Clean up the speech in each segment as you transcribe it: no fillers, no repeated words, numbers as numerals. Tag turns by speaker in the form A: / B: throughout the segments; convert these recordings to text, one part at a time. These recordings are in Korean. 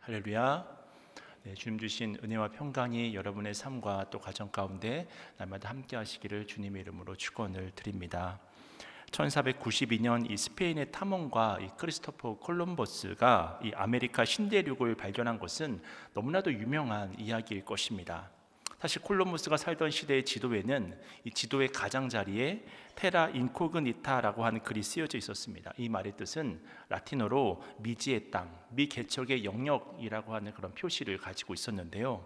A: 할렐루야. 주님 주신 은혜와 평강이 여러분의 삶과 또 가정 가운데 날마다 함께 하시기를 주님의 이름으로 축원을 드립니다. 1492년 이 스페인의 탐험가 이 크리스토퍼 콜럼버스가 이 아메리카 신대륙을 발견한 것은 너무나도 유명한 이야기일 것입니다. 사실 콜럼버스가 살던 시대의 지도에는 이 지도의 가장자리에 테라 인코그니타라고 하는 글이 쓰여져 있었습니다. 이 말의 뜻은 라틴어로 미지의 땅, 미개척의 영역이라고 하는 그런 표시를 가지고 있었는데요.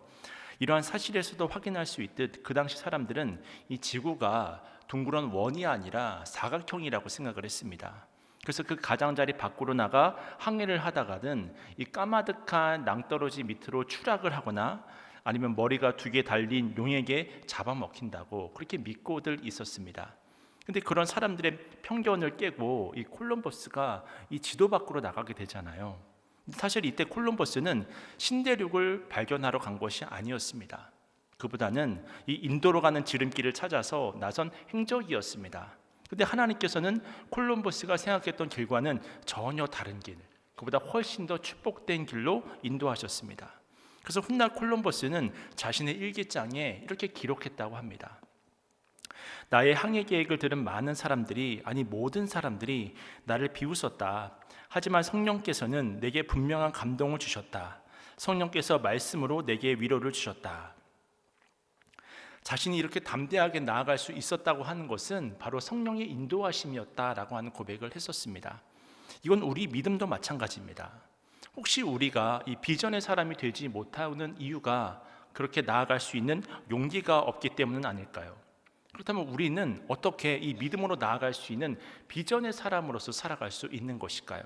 A: 이러한 사실에서도 확인할 수 있듯 그 당시 사람들은 이 지구가 둥그런 원이 아니라 사각형이라고 생각을 했습니다. 그래서 그 가장자리 밖으로 나가 항해를 하다가는 이 까마득한 낭떠러지 밑으로 추락을 하거나 아니면 머리가 두 개 달린 용에게 잡아먹힌다고 그렇게 믿고들 있었습니다. 근데 그런 사람들의 편견을 깨고 이 콜럼버스가 이 지도 밖으로 나가게 되잖아요. 사실 이때 콜럼버스는 신대륙을 발견하러 간 것이 아니었습니다. 그보다는 이 인도로 가는 지름길을 찾아서 나선 행적이었습니다. 근데 하나님께서는 콜럼버스가 생각했던 길과는 전혀 다른 길, 그보다 훨씬 더 축복된 길로 인도하셨습니다. 그래서 훗날 콜럼버스는 자신의 일기장에 이렇게 기록했다고 합니다. 나의 항해 계획을 들은 많은 사람들이, 아니 모든 사람들이 나를 비웃었다. 하지만 성령께서는 내게 분명한 감동을 주셨다. 성령께서 말씀으로 내게 위로를 주셨다. 자신이 이렇게 담대하게 나아갈 수 있었다고 하는 것은 바로 성령의 인도하심이었다라고 하는 고백을 했었습니다. 이건 우리 믿음도 마찬가지입니다. 혹시 우리가 이 비전의 사람이 되지 못하는 이유가 그렇게 나아갈 수 있는 용기가 없기 때문은 아닐까요? 그렇다면 우리는 어떻게 이 믿음으로 나아갈 수 있는 비전의 사람으로서 살아갈 수 있는 것일까요?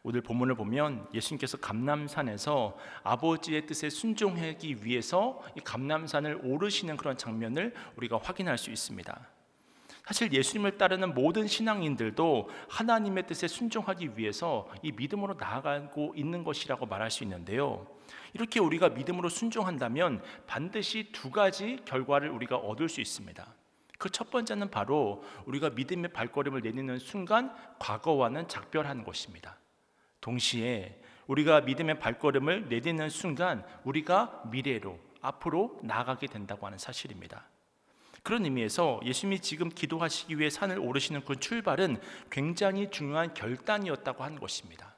A: 오늘 본문을 보면 예수님께서 감람산에서 아버지의 뜻에 순종하기 위해서 이 감람산을 오르시는 그런 장면을 우리가 확인할 수 있습니다. 사실 예수님을 따르는 모든 신앙인들도 하나님의 뜻에 순종하기 위해서 이 믿음으로 나아가고 있는 것이라고 말할 수 있는데요. 이렇게 우리가 믿음으로 순종한다면 반드시 두 가지 결과를 우리가 얻을 수 있습니다. 그 첫 번째는 바로 우리가 믿음의 발걸음을 내딛는 순간 과거와는 작별하는 것입니다. 동시에 우리가 믿음의 발걸음을 내딛는 순간 우리가 미래로 앞으로 나아가게 된다고 하는 사실입니다. 그런 의미에서 예수님이 지금 기도하시기 위해 산을 오르시는 그 출발은 굉장히 중요한 결단이었다고 하는 것입니다.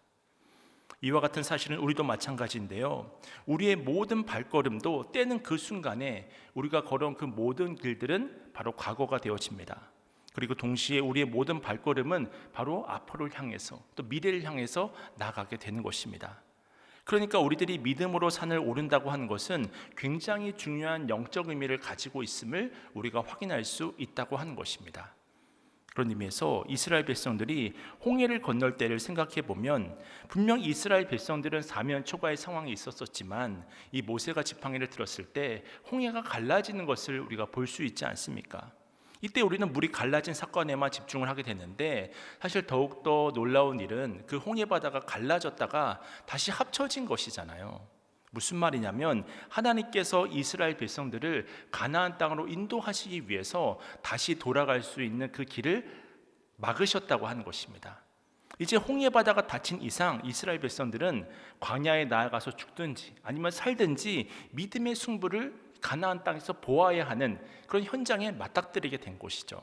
A: 이와 같은 사실은 우리도 마찬가지인데요. 우리의 모든 발걸음도 때는 그 순간에 우리가 걸어온 그 모든 길들은 바로 과거가 되어집니다. 그리고 동시에 우리의 모든 발걸음은 바로 앞으로를 향해서 또 미래를 향해서 나아가게 되는 것입니다. 그러니까 우리들이 믿음으로 산을 오른다고 하는 것은 굉장히 중요한 영적 의미를 가지고 있음을 우리가 확인할 수 있다고 하는 것입니다. 그런 의미에서 이스라엘 백성들이 홍해를 건널 때를 생각해 보면 분명 이스라엘 백성들은 사면 초과의 상황이 있었지만 이 모세가 지팡이를 들었을 때 홍해가 갈라지는 것을 우리가 볼 수 있지 않습니까? 이때 우리는 물이 갈라진 사건에만 집중을 하게 됐는데 사실 더욱더 놀라운 일은 그 홍해바다가 갈라졌다가 다시 합쳐진 것이잖아요. 무슨 말이냐면 하나님께서 이스라엘 백성들을 가나안 땅으로 인도하시기 위해서 다시 돌아갈 수 있는 그 길을 막으셨다고 하는 것입니다. 이제 홍해바다가 닫힌 이상 이스라엘 백성들은 광야에 나아가서 죽든지 아니면 살든지 믿음의 승부를 가나안 땅에서 보아야 하는 그런 현장에 맞닥뜨리게 된 것이죠.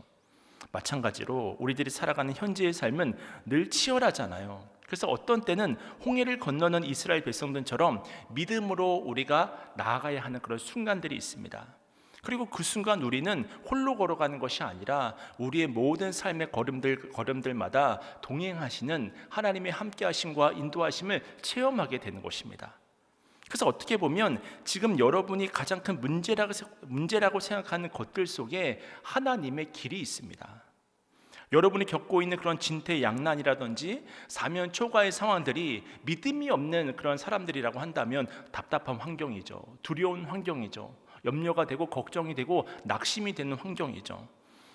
A: 마찬가지로 우리들이 살아가는 현재의 삶은 늘 치열하잖아요. 그래서 어떤 때는 홍해를 건너는 이스라엘 백성들처럼 믿음으로 우리가 나아가야 하는 그런 순간들이 있습니다. 그리고 그 순간 우리는 홀로 걸어가는 것이 아니라 우리의 모든 삶의 걸음들마다 동행하시는 하나님의 함께하심과 인도하심을 체험하게 되는 것입니다. 그래서 어떻게 보면 지금 여러분이 가장 큰 문제라고 생각하는 것들 속에 하나님의 길이 있습니다. 여러분이 겪고 있는 그런 진퇴양난이라든지 사면 초과의 상황들이 믿음이 없는 그런 사람들이라고 한다면 답답한 환경이죠. 두려운 환경이죠. 염려가 되고 걱정이 되고 낙심이 되는 환경이죠.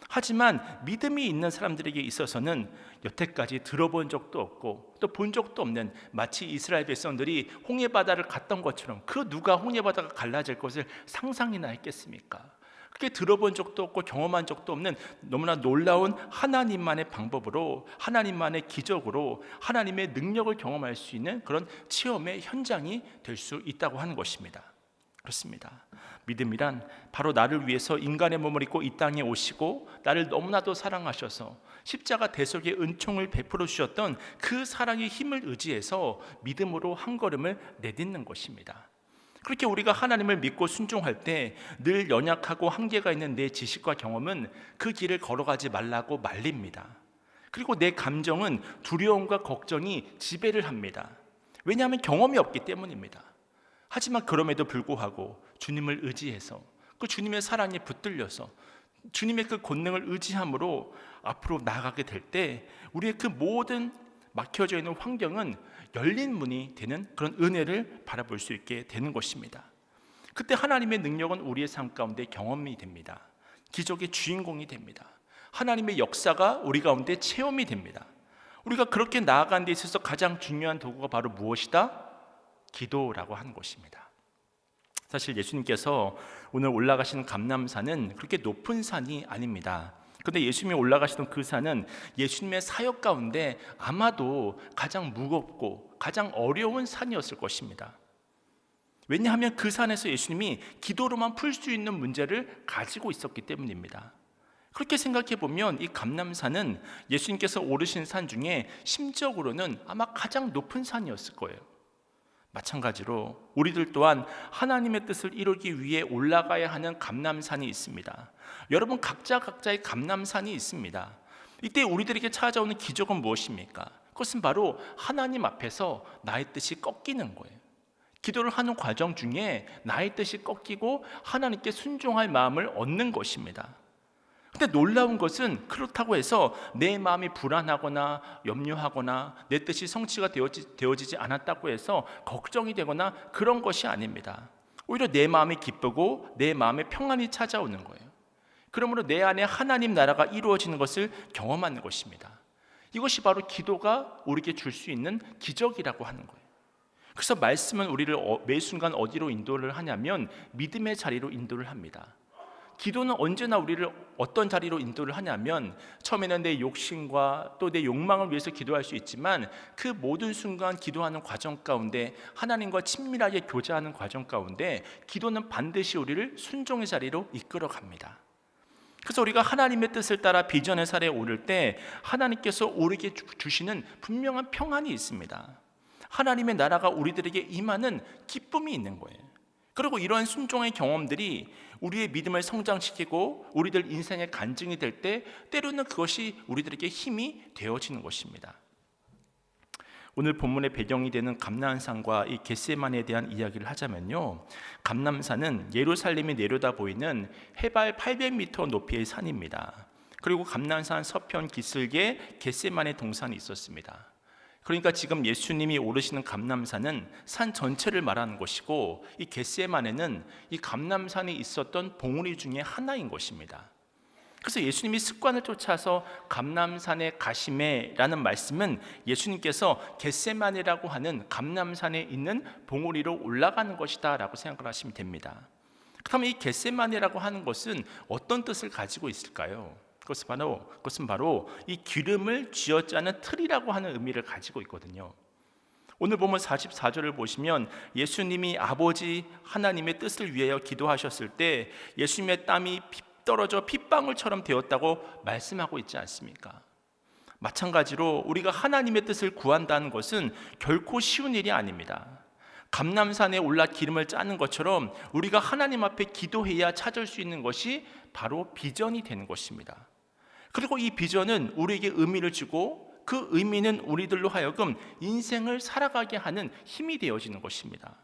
A: 하지만 믿음이 있는 사람들에게 있어서는 여태까지 들어본 적도 없고 또 본 적도 없는 마치 이스라엘 백성들이 홍해바다를 갔던 것처럼 그 누가 홍해바다가 갈라질 것을 상상이나 했겠습니까? 그렇게 들어본 적도 없고 경험한 적도 없는 너무나 놀라운 하나님만의 방법으로, 하나님만의 기적으로 하나님의 능력을 경험할 수 있는 그런 체험의 현장이 될 수 있다고 하는 것입니다. 그렇습니다. 믿음이란 바로 나를 위해서 인간의 몸을 입고 이 땅에 오시고 나를 너무나도 사랑하셔서 십자가 대속의 은총을 베풀어 주셨던 그 사랑의 힘을 의지해서 믿음으로 한 걸음을 내딛는 것입니다. 그렇게 우리가 하나님을 믿고 순종할 때 늘 연약하고 한계가 있는 내 지식과 경험은 그 길을 걸어가지 말라고 말립니다. 그리고 내 감정은 두려움과 걱정이 지배를 합니다. 왜냐하면 경험이 없기 때문입니다. 하지만 그럼에도 불구하고 주님을 의지해서 그 주님의 사랑에 붙들려서 주님의 그 권능을 의지함으로 앞으로 나아가게 될 때 우리의 그 모든 막혀져 있는 환경은 열린 문이 되는 그런 은혜를 바라볼 수 있게 되는 것입니다. 그때 하나님의 능력은 우리의 삶 가운데 경험이 됩니다. 기적의 주인공이 됩니다. 하나님의 역사가 우리 가운데 체험이 됩니다. 우리가 그렇게 나아가는 데 있어서 가장 중요한 도구가 바로 무엇이다? 기도라고 하는 것입니다. 사실 예수님께서 오늘 올라가시는 감람산은 그렇게 높은 산이 아닙니다. 그런데 예수님이 올라가시던 그 산은 예수님의 사역 가운데 아마도 가장 무겁고 가장 어려운 산이었을 것입니다. 왜냐하면 그 산에서 예수님이 기도로만 풀 수 있는 문제를 가지고 있었기 때문입니다. 그렇게 생각해 보면 이 감람산은 예수님께서 오르신 산 중에 심적으로는 아마 가장 높은 산이었을 거예요. 마찬가지로 우리들 또한 하나님의 뜻을 이루기 위해 올라가야 하는 감람산이 있습니다. 여러분 각자의 감람산이 있습니다. 이때 우리들에게 찾아오는 기적은 무엇입니까? 그것은 바로 하나님 앞에서 나의 뜻이 꺾이는 거예요. 기도를 하는 과정 중에 나의 뜻이 꺾이고 하나님께 순종할 마음을 얻는 것입니다. 근데 놀라운 것은 그렇다고 해서 내 마음이 불안하거나 염려하거나 내 뜻이 성취가 되어지지 않았다고 해서 걱정이 되거나 그런 것이 아닙니다. 오히려 내 마음이 기쁘고 내 마음에 평안이 찾아오는 거예요. 그러므로 내 안에 하나님 나라가 이루어지는 것을 경험하는 것입니다. 이것이 바로 기도가 우리에게 줄 수 있는 기적이라고 하는 거예요. 그래서 말씀은 우리를 매 순간 어디로 인도를 하냐면 믿음의 자리로 인도를 합니다. 기도는 언제나 우리를 어떤 자리로 인도를 하냐면 처음에는 내 욕심과 또 내 욕망을 위해서 기도할 수 있지만 그 모든 순간 기도하는 과정 가운데 하나님과 친밀하게 교제하는 과정 가운데 기도는 반드시 우리를 순종의 자리로 이끌어 갑니다. 그래서 우리가 하나님의 뜻을 따라 비전의 산에 오를 때 하나님께서 우리에게 주시는 분명한 평안이 있습니다. 하나님의 나라가 우리들에게 임하는 기쁨이 있는 거예요. 그리고 이러한 순종의 경험들이 우리의 믿음을 성장시키고 우리들 인생의 간증이 될 때 때로는 그것이 우리들에게 힘이 되어지는 것입니다. 오늘 본문의 배경이 되는 감람산과 이 겟세마네에 대한 이야기를 하자면요, 감람산은 예루살렘이 내려다 보이는 해발 800m 높이의 산입니다. 그리고 감람산 서편 기슭에 겟세마네 동산이 있었습니다. 그러니까 지금 예수님이 오르시는 감람산은 산 전체를 말하는 것이고 이 겟세마네는 이 감람산에 있었던 봉우리 중에 하나인 것입니다. 그래서 예수님이 습관을 쫓아서 감람산에 가시매라는 말씀은 예수님께서 겟세마네라고 하는 감람산에 있는 봉우리로 올라가는 것이다 라고 생각을 하시면 됩니다. 그렇다면 이 겟세마네라고 하는 것은 어떤 뜻을 가지고 있을까요? 그것은 바로 이 기름을 쥐어짜는 틀이라고 하는 의미를 가지고 있거든요. 오늘 보면 44절을 보시면 예수님이 아버지 하나님의 뜻을 위하여 기도하셨을 때 예수님의 땀이 떨어져 핏방울처럼 되었다고 말씀하고 있지 않습니까? 마찬가지로 우리가 하나님의 뜻을 구한다는 것은 결코 쉬운 일이 아닙니다. 감람산에 올라 기름을 짜는 것처럼 우리가 하나님 앞에 기도해야 찾을 수 있는 것이 바로 비전이 되는 것입니다. 그리고 이 비전은 우리에게 의미를 주고 그 의미는 우리들로 하여금 인생을 살아가게 하는 힘이 되어지는 것입니다.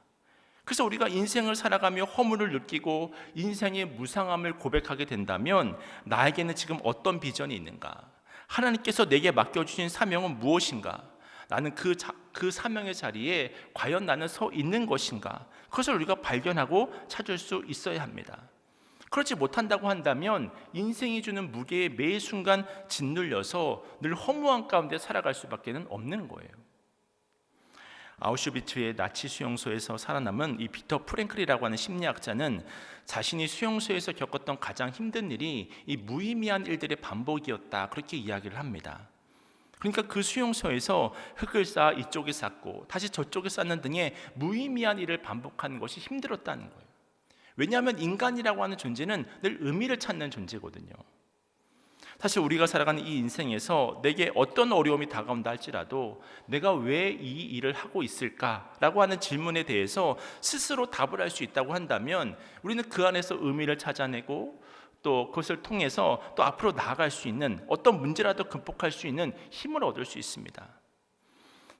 A: 그래서 우리가 인생을 살아가며 허물을 느끼고 인생의 무상함을 고백하게 된다면 나에게는 지금 어떤 비전이 있는가? 하나님께서 내게 맡겨주신 사명은 무엇인가? 나는 그 사명의 자리에 과연 나는 서 있는 것인가? 그것을 우리가 발견하고 찾을 수 있어야 합니다. 그렇지 못한다고 한다면 인생이 주는 무게에 매 순간 짓눌려서 늘 허무한 가운데 살아갈 수밖에 없는 거예요. 아우슈비츠의 나치 수용소에서 살아남은 이 비터 프랭클이라고 하는 심리학자는 자신이 수용소에서 겪었던 가장 힘든 일이 이 무의미한 일들의 반복이었다, 그렇게 이야기를 합니다. 그러니까 그 수용소에서 흙을 쌓아 이쪽에 쌓고 다시 저쪽에 쌓는 등의 무의미한 일을 반복하는 것이 힘들었다는 거예요. 왜냐하면 인간이라고 하는 존재는 늘 의미를 찾는 존재거든요. 사실 우리가 살아가는 이 인생에서 내게 어떤 어려움이 다가온다 할지라도 내가 왜 이 일을 하고 있을까라고 하는 질문에 대해서 스스로 답을 할 수 있다고 한다면 우리는 그 안에서 의미를 찾아내고 또 그것을 통해서 또 앞으로 나아갈 수 있는, 어떤 문제라도 극복할 수 있는 힘을 얻을 수 있습니다.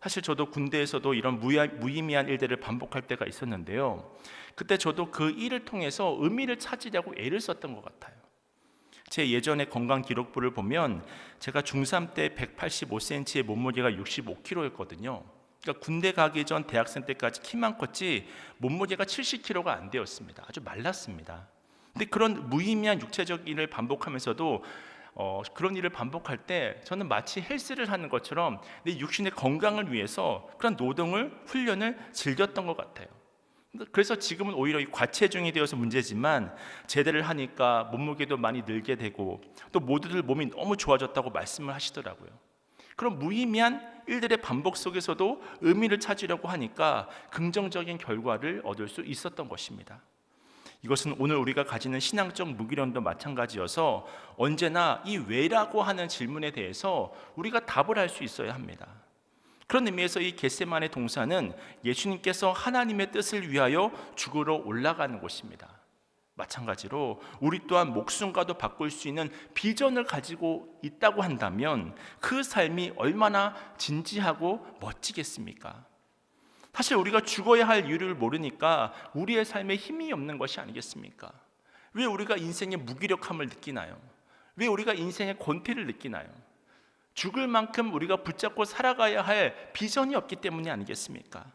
A: 사실 저도 군대에서도 이런 무의미한 일들을 반복할 때가 있었는데요, 그때 저도 그 일을 통해서 의미를 찾으려고 애를 썼던 것 같아요. 제 예전의 건강 기록부를 보면 제가 중3 때 185cm의 몸무게가 65kg였거든요. 그러니까 군대 가기 전 대학생 때까지 키만 컸지 몸무게가 70kg가 안 되었습니다. 아주 말랐습니다. 근데 그런 무의미한 육체적 일을 반복하면서도 그런 일을 반복할 때 저는 마치 헬스를 하는 것처럼 내 육신의 건강을 위해서 그런 노동을, 훈련을 즐겼던 것 같아요. 그래서 지금은 오히려 이 과체중이 되어서 문제지만 제대를 하니까 몸무게도 많이 늘게 되고 또 모두들 몸이 너무 좋아졌다고 말씀을 하시더라고요. 그런 무의미한 일들의 반복 속에서도 의미를 찾으려고 하니까 긍정적인 결과를 얻을 수 있었던 것입니다. 이것은 오늘 우리가 가지는 신앙적 무기력도 마찬가지여서 언제나 이 왜라고 하는 질문에 대해서 우리가 답을 할 수 있어야 합니다. 그런 의미에서 이 겟세마네 동산은 예수님께서 하나님의 뜻을 위하여 죽으러 올라가는 곳입니다. 마찬가지로 우리 또한 목숨과도 바꿀 수 있는 비전을 가지고 있다고 한다면 그 삶이 얼마나 진지하고 멋지겠습니까? 사실 우리가 죽어야 할 이유를 모르니까 우리의 삶에 힘이 없는 것이 아니겠습니까? 왜 우리가 인생의 무기력함을 느끼나요? 왜 우리가 인생의 권태를 느끼나요? 죽을 만큼 우리가 붙잡고 살아가야 할 비전이 없기 때문이 아니겠습니까?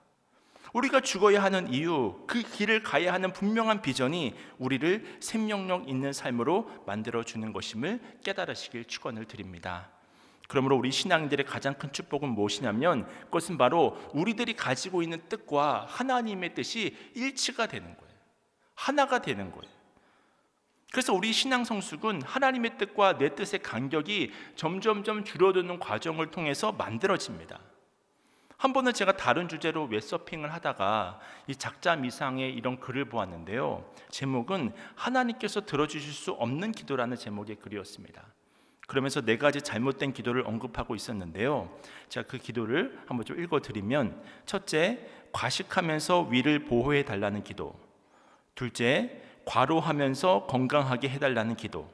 A: 우리가 죽어야 하는 이유, 그 길을 가야 하는 분명한 비전이 우리를 생명력 있는 삶으로 만들어주는 것임을 깨달으시길 축원을 드립니다. 그러므로 우리 신앙인들의 가장 큰 축복은 무엇이냐면 그것은 바로 우리들이 가지고 있는 뜻과 하나님의 뜻이 일치가 되는 거예요. 하나가 되는 거예요. 그래서 우리 신앙 성숙은 하나님의 뜻과 내 뜻의 간격이 점점점 줄어드는 과정을 통해서 만들어집니다. 한 번은 제가 다른 주제로 웹서핑을 하다가 이 작자 미상의 이런 글을 보았는데요, 제목은 하나님께서 들어주실 수 없는 기도라는 제목의 글이었습니다. 그러면서 4가지 잘못된 기도를 언급하고 있었는데요, 제가 그 기도를 한번 좀 읽어드리면, 첫째, 과식하면서 위를 보호해 달라는 기도. 둘째, 과로하면서 건강하게 해달라는 기도.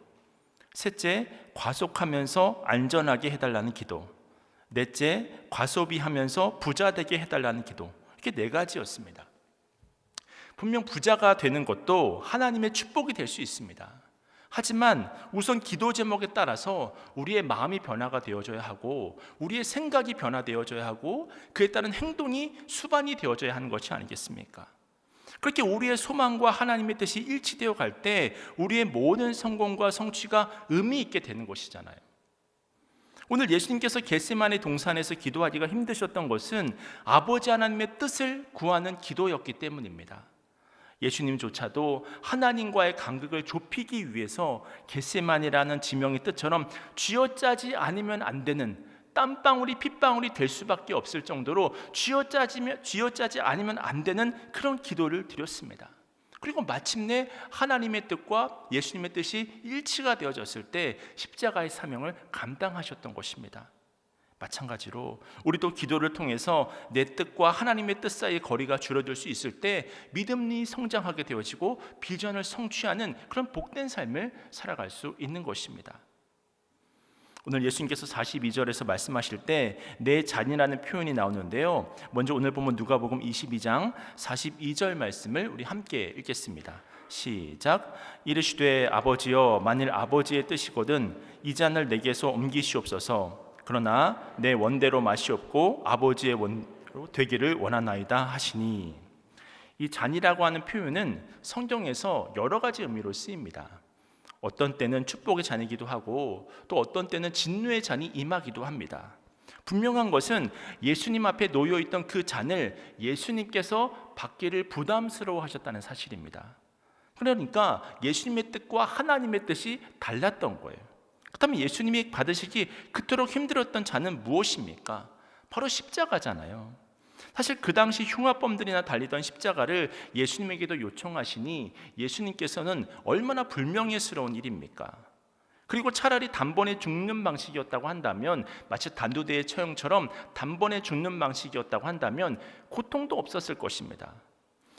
A: 셋째, 과속하면서 안전하게 해달라는 기도. 넷째, 과소비하면서 부자 되게 해달라는 기도. 이렇게 4가지였습니다. 분명 부자가 되는 것도 하나님의 축복이 될 수 있습니다. 하지만 우선 기도 제목에 따라서 우리의 마음이 변화가 되어져야 하고 우리의 생각이 변화되어져야 하고 그에 따른 행동이 수반이 되어져야 하는 것이 아니겠습니까? 그렇게 우리의 소망과 하나님의 뜻이 일치되어 갈 때 우리의 모든 성공과 성취가 의미 있게 되는 것이잖아요. 오늘 예수님께서 겟세마네 동산에서 기도하기가 힘드셨던 것은 아버지 하나님의 뜻을 구하는 기도였기 때문입니다. 예수님조차도 하나님과의 간극을 좁히기 위해서 겟세마네라는 지명의 뜻처럼 쥐어짜지 않으면 안 되는, 땀방울이 핏방울이 될 수밖에 없을 정도로 쥐어짜지 않으면 안 되는 그런 기도를 드렸습니다. 그리고 마침내 하나님의 뜻과 예수님의 뜻이 일치가 되어졌을 때 십자가의 사명을 감당하셨던 것입니다. 마찬가지로 우리도 기도를 통해서 내 뜻과 하나님의 뜻 사이의 거리가 줄어들 수 있을 때 믿음이 성장하게 되어지고 비전을 성취하는 그런 복된 삶을 살아갈 수 있는 것입니다. 오늘 예수님께서 42절에서 말씀하실 때 내 자녀라는 표현이 나오는데요, 먼저 오늘 보면 누가복음 22장 42절 말씀을 우리 함께 읽겠습니다. 시작. 이르시되 아버지여, 만일 아버지의 뜻이거든 이 잔을 내게서 옮기시옵소서. 그러나 내 원대로 마시옵고 아버지의 원대로 되기를 원하나이다 하시니. 이 잔이라고 하는 표현은 성경에서 여러 가지 의미로 쓰입니다. 어떤 때는 축복의 잔이기도 하고 또 어떤 때는 진노의 잔이 임하기도 합니다. 분명한 것은 예수님 앞에 놓여 있던 그 잔을 예수님께서 받기를 부담스러워 하셨다는 사실입니다. 그러니까 예수님의 뜻과 하나님의 뜻이 달랐던 거예요. 그렇다면 예수님이 받으시기 그토록 힘들었던 잔은 무엇입니까? 바로 십자가잖아요. 사실 그 당시 흉악범들이나 달리던 십자가를 예수님에게도 요청하시니 예수님께서는 얼마나 불명예스러운 일입니까? 그리고 차라리 단번에 죽는 방식이었다고 한다면, 마치 단두대의 처형처럼 단번에 죽는 방식이었다고 한다면 고통도 없었을 것입니다.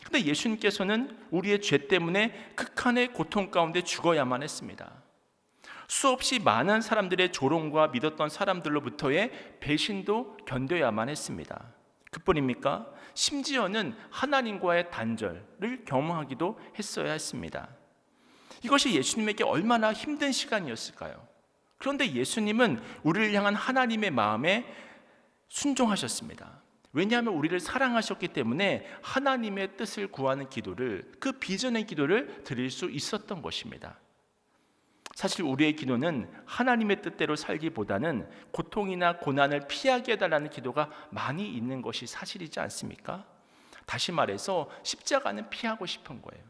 A: 그런데 예수님께서는 우리의 죄 때문에 극한의 고통 가운데 죽어야만 했습니다. 수없이 많은 사람들의 조롱과 믿었던 사람들로부터의 배신도 견뎌야만 했습니다. 그뿐입니까? 심지어는 하나님과의 단절을 경험하기도 했어야 했습니다. 이것이 예수님에게 얼마나 힘든 시간이었을까요? 그런데 예수님은 우리를 향한 하나님의 마음에 순종하셨습니다. 왜냐하면 우리를 사랑하셨기 때문에 하나님의 뜻을 구하는 기도를, 그 비전의 기도를 드릴 수 있었던 것입니다. 사실 우리의 기도는 하나님의 뜻대로 살기보다는 고통이나 고난을 피하게 해달라는 기도가 많이 있는 것이 사실이지 않습니까? 다시 말해서 십자가는 피하고 싶은 거예요.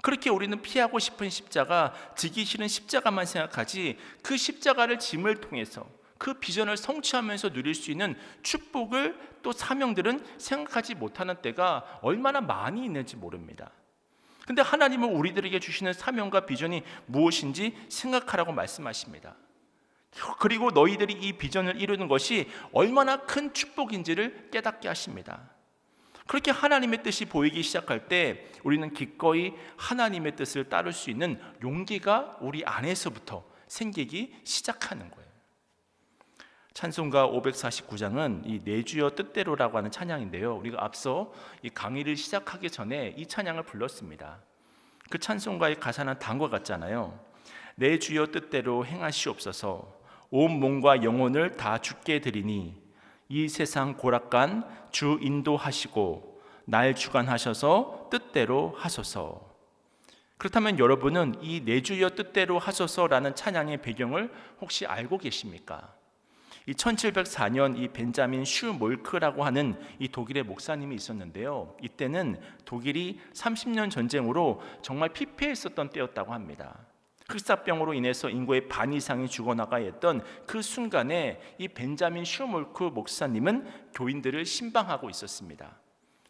A: 그렇게 우리는 피하고 싶은 십자가, 지기 싫은 십자가만 생각하지, 그 십자가를 짐을 통해서 그 비전을 성취하면서 누릴 수 있는 축복을, 또 사명들은 생각하지 못하는 때가 얼마나 많이 있는지 모릅니다. 근데 하나님은 우리들에게 주시는 사명과 비전이 무엇인지 생각하라고 말씀하십니다. 그리고 너희들이 이 비전을 이루는 것이 얼마나 큰 축복인지를 깨닫게 하십니다. 그렇게 하나님의 뜻이 보이기 시작할 때 우리는 기꺼이 하나님의 뜻을 따를 수 있는 용기가 우리 안에서부터 생기기 시작하는 거예요. 찬송가 549장은 이 내 주여 뜻대로라고 하는 찬양인데요, 우리가 앞서 이 강의를 시작하기 전에 이 찬양을 불렀습니다. 그 찬송가의 가사는 다음과 같잖아요. 내 주여 뜻대로 행하시옵소서, 온 몸과 영혼을 다 주께 드리니 이 세상 고락간 주 인도하시고 날 주관하셔서 뜻대로 하소서. 그렇다면 여러분은 이 내 주여 뜻대로 하소서라는 찬양의 배경을 혹시 알고 계십니까? 이 1704년 이 벤자민 슈몰크라고 하는 이 독일의 목사님이 있었는데요, 이때는 독일이 30년 전쟁으로 정말 피폐했었던 때였다고 합니다. 흑사병으로 인해서 인구의 반 이상이 죽어나가야 했던 그 순간에 이 벤자민 슈몰크 목사님은 교인들을 신방하고 있었습니다.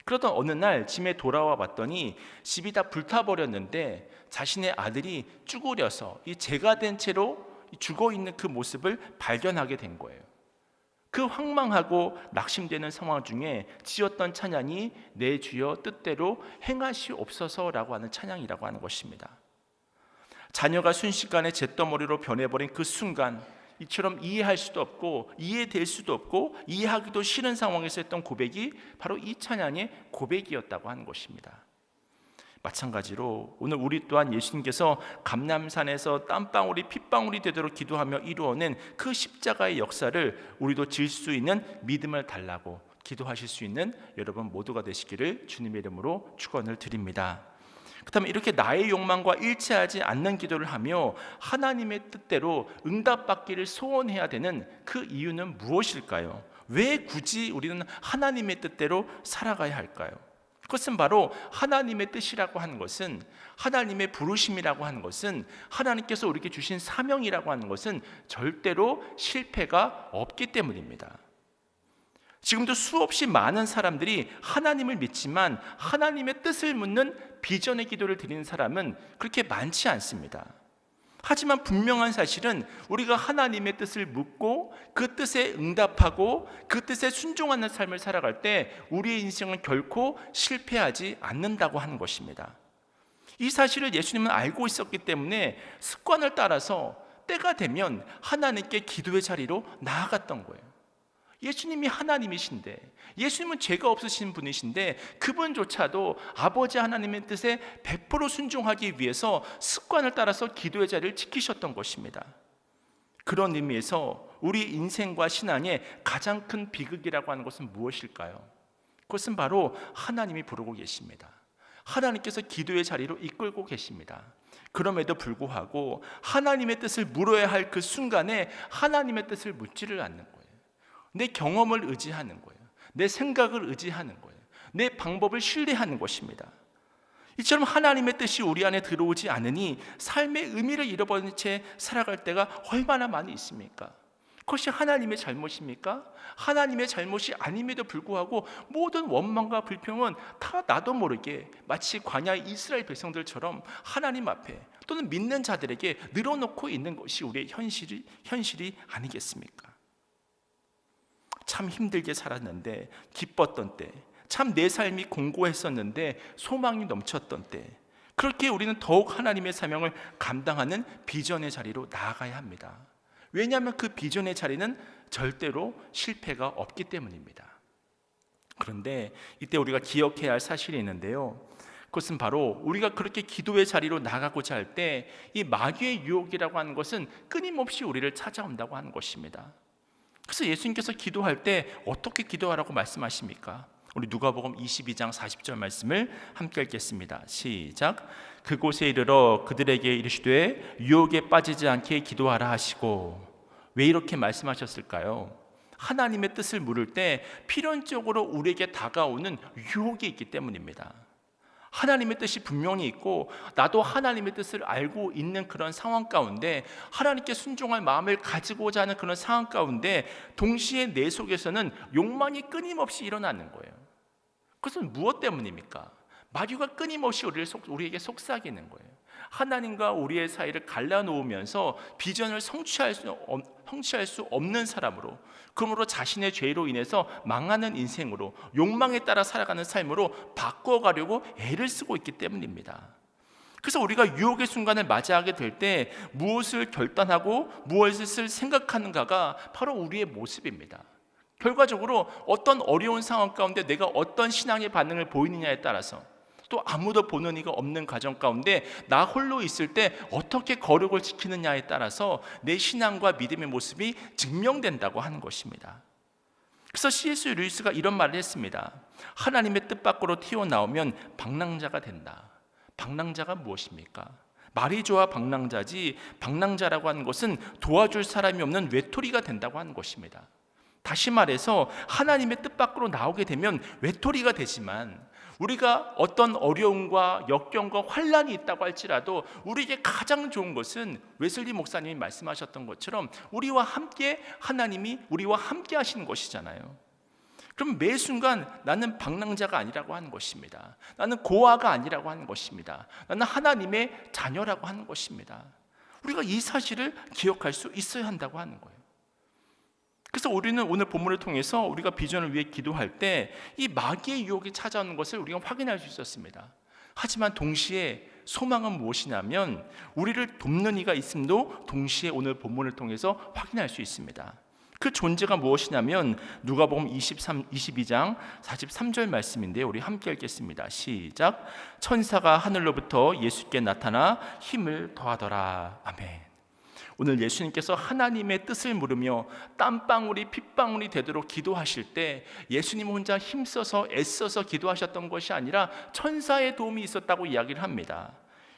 A: 그러던 어느 날 집에 돌아와 봤더니 집이 다 불타버렸는데 자신의 아들이 쭈그려서 이 재가 된 채로 죽어있는 그 모습을 발견하게 된 거예요. 그 황망하고 낙심되는 상황 중에 지었던 찬양이 내 주여 뜻대로 행하시옵소서라고 하는 찬양이라고 하는 것입니다. 자녀가 순식간에 잿더머리로 변해버린 그 순간, 이처럼 이해할 수도 없고 이해될 수도 없고 이해하기도 싫은 상황에서 했던 고백이 바로 이 찬양의 고백이었다고 하는 것입니다. 마찬가지로 오늘 우리 또한 예수님께서 감람산에서 땀방울이 핏방울이 되도록 기도하며 이루어낸 그 십자가의 역사를 우리도 질 수 있는 믿음을 달라고 기도하실 수 있는 여러분 모두가 되시기를 주님의 이름으로 축원을 드립니다. 그렇다면 이렇게 나의 욕망과 일치하지 않는 기도를 하며 하나님의 뜻대로 응답받기를 소원해야 되는 그 이유는 무엇일까요? 왜 굳이 우리는 하나님의 뜻대로 살아가야 할까요? 그것은 바로 하나님의 뜻이라고 하는 것은, 하나님의 부르심이라고 하는 것은, 하나님께서 우리에게 주신 사명이라고 하는 것은 절대로 실패가 없기 때문입니다. 지금도 수없이 많은 사람들이 하나님을 믿지만 하나님의 뜻을 묻는 비전의 기도를 드리는 사람은 그렇게 많지 않습니다. 하지만 분명한 사실은 우리가 하나님의 뜻을 묻고 그 뜻에 응답하고 그 뜻에 순종하는 삶을 살아갈 때 우리의 인생은 결코 실패하지 않는다고 하는 것입니다. 이 사실을 예수님은 알고 있었기 때문에 습관을 따라서 때가 되면 하나님께 기도의 자리로 나아갔던 거예요. 예수님이 하나님이신데, 예수님은 죄가 없으신 분이신데 그분조차도 아버지 하나님의 뜻에 100% 순종하기 위해서 습관을 따라서 기도의 자리를 지키셨던 것입니다. 그런 의미에서 우리 인생과 신앙의 가장 큰 비극이라고 하는 것은 무엇일까요? 그것은 바로 하나님이 부르고 계십니다. 하나님께서 기도의 자리로 이끌고 계십니다. 그럼에도 불구하고 하나님의 뜻을 물어야 할 그 순간에 하나님의 뜻을 묻지를 않는 거예요. 내 경험을 의지하는 거예요. 내 생각을 의지하는 거예요. 내 방법을 신뢰하는 것입니다. 이처럼 하나님의 뜻이 우리 안에 들어오지 않으니 삶의 의미를 잃어버린 채 살아갈 때가 얼마나 많이 있습니까? 그것이 하나님의 잘못입니까? 하나님의 잘못이 아님에도 불구하고 모든 원망과 불평은 다 나도 모르게 마치 광야의 이스라엘 백성들처럼 하나님 앞에 또는 믿는 자들에게 늘어놓고 있는 것이 우리의 현실이 아니겠습니까? 참 힘들게 살았는데 기뻤던 때, 참 내 삶이 공고했었는데 소망이 넘쳤던 때, 그렇게 우리는 더욱 하나님의 사명을 감당하는 비전의 자리로 나아가야 합니다. 왜냐하면 그 비전의 자리는 절대로 실패가 없기 때문입니다. 그런데 이때 우리가 기억해야 할 사실이 있는데요, 그것은 바로 우리가 그렇게 기도의 자리로 나가고자 할 때 이 마귀의 유혹이라고 하는 것은 끊임없이 우리를 찾아온다고 하는 것입니다. 그래서 예수님께서 기도할 때 어떻게 기도하라고 말씀하십니까? 우리 누가복음 22장 40절 말씀을 함께 읽겠습니다. 시작. 그곳에 이르러 그들에게 이르시되 유혹에 빠지지 않게 기도하라 하시고. 왜 이렇게 말씀하셨을까요? 하나님의 뜻을 물을 때 필연적으로 우리에게 다가오는 유혹이 있기 때문입니다. 하나님의 뜻이 분명히 있고 나도 하나님의 뜻을 알고 있는 그런 상황 가운데 하나님께 순종할 마음을 가지고자 하는 그런 상황 가운데 동시에 내 속에서는 욕망이 끊임없이 일어나는 거예요. 그것은 무엇 때문입니까? 마귀가 끊임없이 우리에게 속삭이는 거예요. 하나님과 우리의 사이를 갈라놓으면서 비전을 성취할 수 없는 사람으로, 그러므로 자신의 죄로 인해서 망하는 인생으로, 욕망에 따라 살아가는 삶으로 바꿔가려고 애를 쓰고 있기 때문입니다. 그래서 우리가 유혹의 순간을 맞이하게 될 때 무엇을 결단하고 무엇을 생각하는가가 바로 우리의 모습입니다. 결과적으로 어떤 어려운 상황 가운데 내가 어떤 신앙의 반응을 보이느냐에 따라서, 또 아무도 보는 이가 없는 가정 가운데 나 홀로 있을 때 어떻게 거룩을 지키느냐에 따라서 내 신앙과 믿음의 모습이 증명된다고 하는 것입니다. 그래서 C.S. 루이스가 이런 말을 했습니다. 하나님의 뜻 밖으로 튀어나오면 방랑자가 된다. 방랑자가 무엇입니까? 말이 좋아 방랑자지, 방랑자라고 하는 것은 도와줄 사람이 없는 외톨이가 된다고 하는 것입니다. 다시 말해서 하나님의 뜻 밖으로 나오게 되면 외톨이가 되지만, 우리가 어떤 어려움과 역경과 환난이 있다고 할지라도 우리에게 가장 좋은 것은 웨슬리 목사님이 말씀하셨던 것처럼 우리와 함께 하나님이 우리와 함께 하시는 것이잖아요. 그럼 매 순간 나는 방랑자가 아니라고 하는 것입니다. 나는 고아가 아니라고 하는 것입니다. 나는 하나님의 자녀라고 하는 것입니다. 우리가 이 사실을 기억할 수 있어야 한다고 하는 거예요. 그래서 우리는 오늘 본문을 통해서 우리가 비전을 위해 기도할 때 이 마귀의 유혹이 찾아오는 것을 우리가 확인할 수 있었습니다. 하지만 동시에 소망은 무엇이냐면 우리를 돕는 이가 있음도 동시에 오늘 본문을 통해서 확인할 수 있습니다. 그 존재가 무엇이냐면 누가복음 22장 43절 말씀인데요, 우리 함께 읽겠습니다. 시작. 천사가 하늘로부터 예수께 나타나 힘을 더하더라. 아멘. 오늘 예수님께서 하나님의 뜻을 물으며 땀방울이 핏방울이 되도록 기도하실 때 예수님 혼자 힘써서 애써서 기도하셨던 것이 아니라 천사의 도움이 있었다고 이야기를 합니다.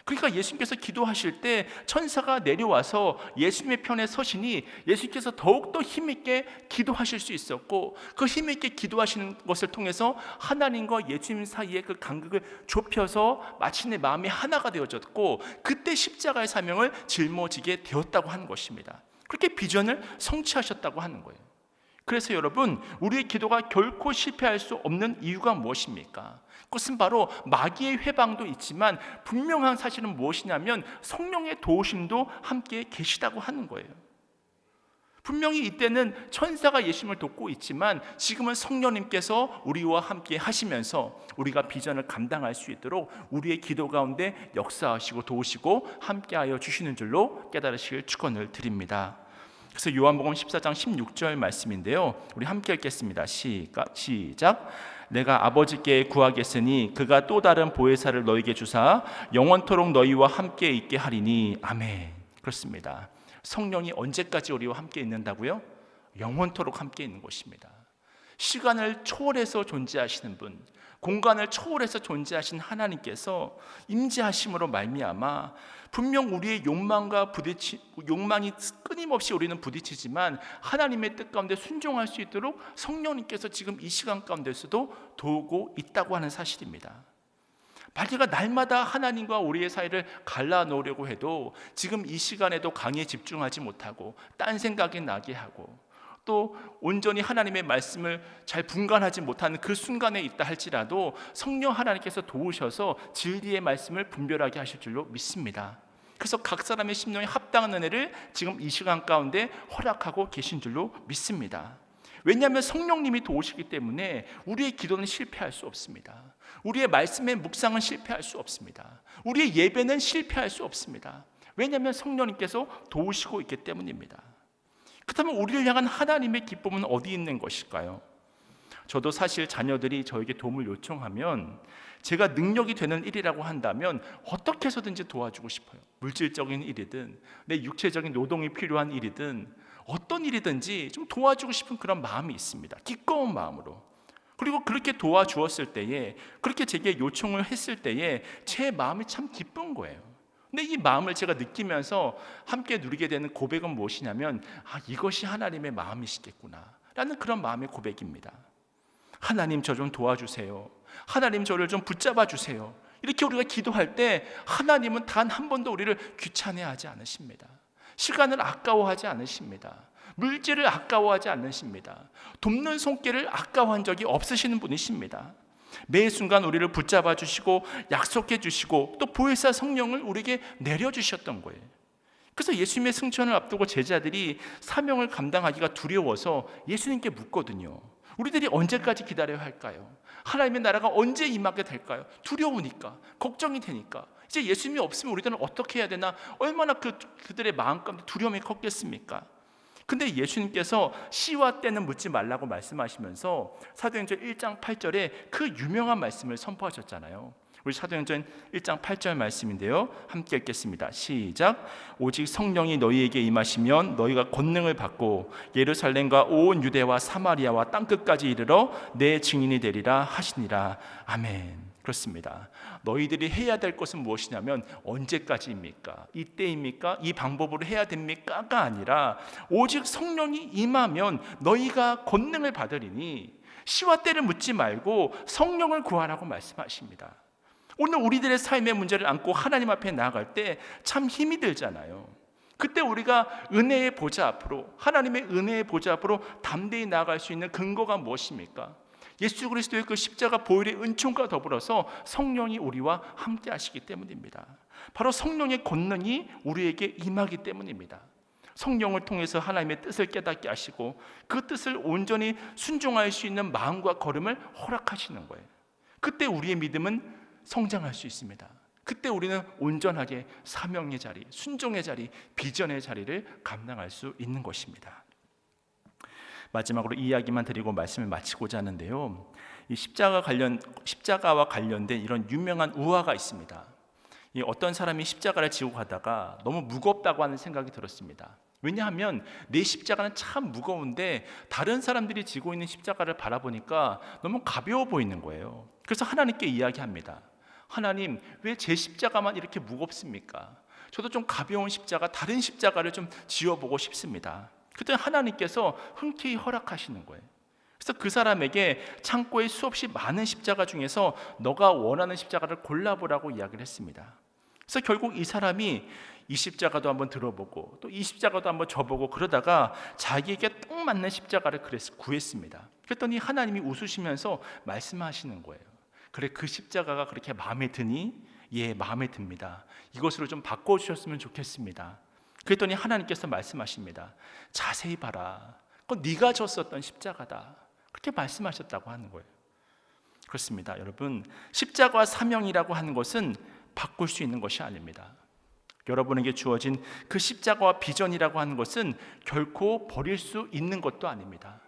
A: 그러니까 예수님께서 기도하실 때 천사가 내려와서 예수님의 편에 서시니 예수님께서 더욱더 힘있게 기도하실 수 있었고, 그 힘있게 기도하시는 것을 통해서 하나님과 예수님 사이의 그 간극을 좁혀서 마침내 마음이 하나가 되어졌고, 그때 십자가의 사명을 짊어지게 되었다고 하는 것입니다. 그렇게 비전을 성취하셨다고 하는 거예요. 그래서 여러분, 우리의 기도가 결코 실패할 수 없는 이유가 무엇입니까? 그것은 바로 마귀의 회방도 있지만 분명한 사실은 무엇이냐면 성령의 도우심도 함께 계시다고 하는 거예요. 분명히 이때는 천사가 예수님을 돕고 있지만 지금은 성령님께서 우리와 함께 하시면서 우리가 비전을 감당할 수 있도록 우리의 기도 가운데 역사하시고 도우시고 함께하여 주시는 줄로 깨달으시길 축원을 드립니다. 그래서 요한복음 14장 16절 말씀인데요, 우리 함께 읽겠습니다. 시작. 내가 아버지께 구하겠으니 그가 또 다른 보혜사를 너희에게 주사 영원토록 너희와 함께 있게 하리니. 아멘. 그렇습니다. 성령이 언제까지 우리와 함께 있는다고요? 영원토록 함께 있는 것입니다. 시간을 초월해서 존재하시는 분, 공간을 초월해서 존재하신 하나님께서 임재하심으로 말미암아 분명 우리의 욕망이 끊임없이 우리는 부딪히지만 하나님의 뜻 가운데 순종할 수 있도록 성령님께서 지금 이 시간 가운데서도 도우고 있다고 하는 사실입니다. 마귀가 날마다 하나님과 우리의 사이를 갈라놓으려고 해도 지금 이 시간에도 강의에 집중하지 못하고 딴 생각이 나게 하고 또 온전히 하나님의 말씀을 잘 분간하지 못하는 그 순간에 있다 할지라도 성령 하나님께서 도우셔서 진리의 말씀을 분별하게 하실 줄로 믿습니다. 그래서 각 사람의 심령에 합당한 은혜를 지금 이 시간 가운데 허락하고 계신 줄로 믿습니다. 왜냐하면 성령님이 도우시기 때문에 우리의 기도는 실패할 수 없습니다. 우리의 말씀의 묵상은 실패할 수 없습니다. 우리의 예배는 실패할 수 없습니다. 왜냐하면 성령님께서 도우시고 있기 때문입니다. 그렇다면 우리를 향한 하나님의 기쁨은 어디 있는 것일까요? 저도 사실 자녀들이 저에게 도움을 요청하면 제가 능력이 되는 일이라고 한다면 어떻게 해서든지 도와주고 싶어요. 물질적인 일이든 내 육체적인 노동이 필요한 일이든 어떤 일이든지 좀 도와주고 싶은 그런 마음이 있습니다. 기꺼운 마음으로. 그리고 그렇게 도와주었을 때에, 그렇게 제게 요청을 했을 때에 제 마음이 참 기쁜 거예요. 근데 이 마음을 제가 느끼면서 함께 누리게 되는 고백은 무엇이냐면 이것이 하나님의 마음이시겠구나 라는 그런 마음의 고백입니다. 하나님 저 좀 도와주세요. 하나님 저를 좀 붙잡아 주세요. 이렇게 우리가 기도할 때 하나님은 단 한 번도 우리를 귀찮아하지 않으십니다. 시간을 아까워하지 않으십니다. 물질을 아까워하지 않으십니다. 돕는 손길을 아까워한 적이 없으시는 분이십니다. 매 순간 우리를 붙잡아 주시고 약속해 주시고 또 보혜사 성령을 우리에게 내려주셨던 거예요. 그래서 예수님의 승천을 앞두고 제자들이 사명을 감당하기가 두려워서 예수님께 묻거든요. 우리들이 언제까지 기다려야 할까요? 하나님의 나라가 언제 임하게 될까요? 두려우니까, 걱정이 되니까. 이제 예수님이 없으면 우리들은 어떻게 해야 되나? 얼마나 그들의 마음 가운데 두려움이 컸겠습니까? 근데 예수님께서 시와 때는 묻지 말라고 말씀하시면서 사도행전 1장 8절에 그 유명한 말씀을 선포하셨잖아요. 우리 사도행전 1장 8절 말씀인데요, 함께 읽겠습니다. 시작. 오직 성령이 너희에게 임하시면 너희가 권능을 받고 예루살렘과 온 유대와 사마리아와 땅끝까지 이르러 내 증인이 되리라 하시니라. 아멘. 그렇습니다. 너희들이 해야 될 것은 무엇이냐면 언제까지입니까? 이때입니까? 이 방법으로 해야 됩니까?가 아니라 오직 성령이 임하면 너희가 권능을 받으리니 시와 때를 묻지 말고 성령을 구하라고 말씀하십니다. 오늘 우리들의 삶의 문제를 안고 하나님 앞에 나아갈 때 참 힘이 들잖아요. 그때 우리가 은혜의 보좌 앞으로, 하나님의 은혜의 보좌 앞으로 담대히 나아갈 수 있는 근거가 무엇입니까? 예수 그리스도의 그 십자가 보혈의 은총과 더불어서 성령이 우리와 함께 하시기 때문입니다. 바로 성령의 권능이 우리에게 임하기 때문입니다. 성령을 통해서 하나님의 뜻을 깨닫게 하시고 그 뜻을 온전히 순종할 수 있는 마음과 걸음을 허락하시는 거예요. 그때 우리의 믿음은 성장할 수 있습니다. 그때 우리는 온전하게 사명의 자리, 순종의 자리, 비전의 자리를 감당할 수 있는 것입니다. 마지막으로 이 이야기만 드리고 말씀을 마치고자 하는데요, 이 십자가와 관련된 이런 유명한 우화가 있습니다. 어떤 사람이 십자가를 지고 가다가 너무 무겁다고 하는 생각이 들었습니다. 왜냐하면 내 십자가는 참 무거운데 다른 사람들이 지고 있는 십자가를 바라보니까 너무 가벼워 보이는 거예요. 그래서 하나님께 이야기합니다. 하나님, 왜 제 십자가만 이렇게 무겁습니까? 저도 좀 가벼운 십자가, 다른 십자가를 좀 지어보고 싶습니다. 그때 하나님께서 흔쾌히 허락하시는 거예요. 그래서 그 사람에게 창고에 수없이 많은 십자가 중에서 너가 원하는 십자가를 골라보라고 이야기를 했습니다. 그래서 결국 이 사람이 이 십자가도 한번 들어보고 또 이 십자가도 한번 져보고 그러다가 자기에게 딱 맞는 십자가를 구했습니다. 그랬더니 하나님이 웃으시면서 말씀하시는 거예요. 그래, 그 십자가가 그렇게 마음에 드니? 예, 마음에 듭니다. 이것으로 좀 바꿔주셨으면 좋겠습니다. 그랬더니 하나님께서 말씀하십니다. 자세히 봐라. 그건 네가 졌었던 십자가다. 그렇게 말씀하셨다고 하는 거예요. 그렇습니다. 여러분, 십자가와 사명이라고 하는 것은 바꿀 수 있는 것이 아닙니다. 여러분에게 주어진 그 십자가와 비전이라고 하는 것은 결코 버릴 수 있는 것도 아닙니다.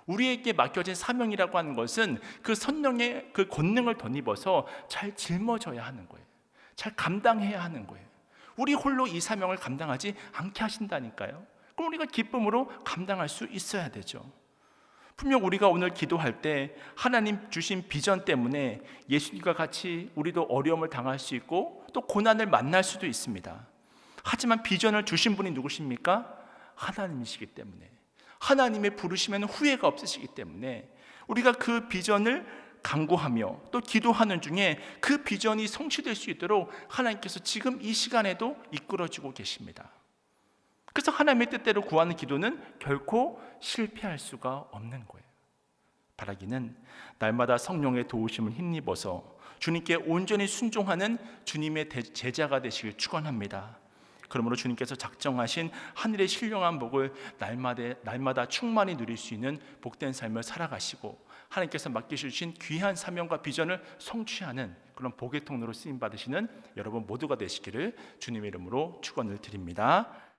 A: 우리에게 맡겨진 사명이라고 하는 것은 그 성령의 그 권능을 덧입어서 잘 짊어져야 하는 거예요. 잘 감당해야 하는 거예요. 우리 홀로 이 사명을 감당하지 않게 하신다니까요. 그럼 우리가 기쁨으로 감당할 수 있어야 되죠. 분명 우리가 오늘 기도할 때 하나님 주신 비전 때문에 예수님과 같이 우리도 어려움을 당할 수 있고 또 고난을 만날 수도 있습니다. 하지만 비전을 주신 분이 누구십니까? 하나님이시기 때문에, 하나님의 부르심에는 후회가 없으시기 때문에 우리가 그 비전을 간구하며 또 기도하는 중에 그 비전이 성취될 수 있도록 하나님께서 지금 이 시간에도 이끌어주고 계십니다. 그래서 하나님의 뜻대로 구하는 기도는 결코 실패할 수가 없는 거예요. 바라기는 날마다 성령의 도우심을 힘입어서 주님께 온전히 순종하는 주님의 제자가 되시길 축원합니다. 그러므로 주님께서 작정하신 하늘의 신령한 복을 날마다 충만히 누릴 수 있는 복된 삶을 살아가시고 하나님께서 맡기주신 귀한 사명과 비전을 성취하는 그런 복의 통로로 쓰임받으시는 여러분 모두가 되시기를 주님의 이름으로 축원을 드립니다.